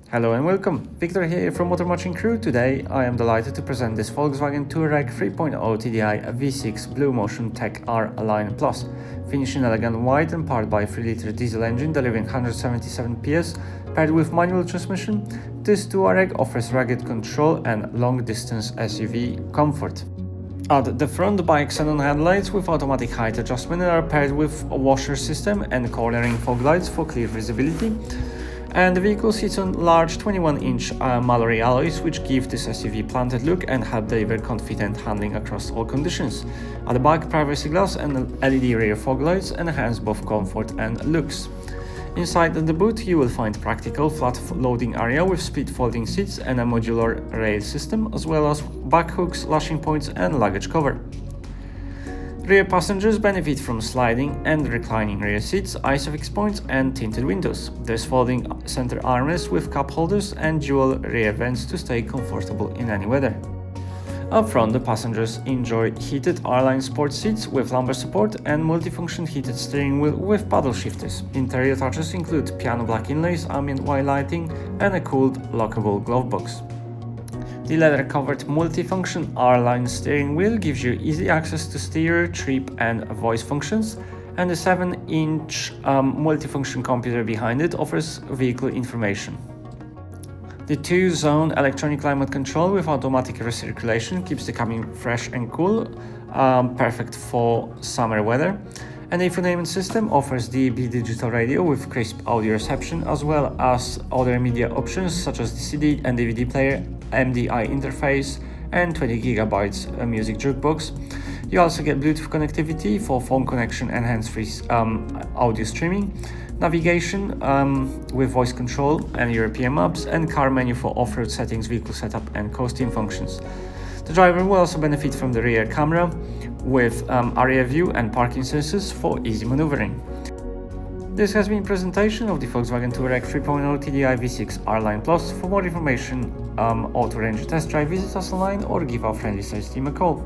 Hello and welcome, Victor here from Modular Crewe. Today I am delighted to present this Volkswagen Touareg 3.0 TDI V6 BlueMotion Tech R-Line Plus. Finished in elegant white and powered by a 3-litre diesel engine delivering 177 PS, paired with manual transmission, this Touareg offers rugged control and long-distance SUV comfort. At the front, Bi-Xenon Headlights with automatic height adjustment are paired with a washer system and cornering fog lights for clear visibility. And the vehicle sits on large 21-inch Multifunction alloys, which give this SUV planted look and help deliver confident handling across all conditions. At the back, privacy glass and LED rear fog lights enhance both comfort and looks. Inside the boot, you will find practical flat loading area with split folding seats and a modular rail system, as well as back hooks, lashing points and luggage cover. Rear passengers benefit from sliding and reclining rear seats, ISOFIX points and tinted windows. There's folding center armrests with cup holders and dual rear vents to stay comfortable in any weather. Up front, the passengers enjoy heated R-Line sport seats with lumbar support and multifunction heated steering wheel with paddle shifters. Interior touches include piano black inlays, ambient white lighting and a cooled lockable Glovebox. The leather-covered multifunction R-Line steering wheel gives you easy access to stereo, trip and voice functions, and the 7-inch multifunction computer behind it offers vehicle information. The 2-zone electronic climate control with automatic recirculation keeps the cabin fresh and cool, perfect for summer weather. And the Infotainment system offers DAB digital radio with crisp audio reception, as well as other media options such as the CD and DVD player, MDI interface, and 20 GB music jukebox. You also get Bluetooth connectivity for phone connection and hands-free audio streaming, navigation with voice control and European maps, and car menu for off-road settings, vehicle setup, and coasting functions. The driver will also benefit from the rear camera with area view and parking sensors for easy maneuvering. This has been a presentation of the Volkswagen Touareg 3.0 TDI V6 R-Line Plus. For more information or to arrange a test drive, visit us online or give our friendly sales team a call.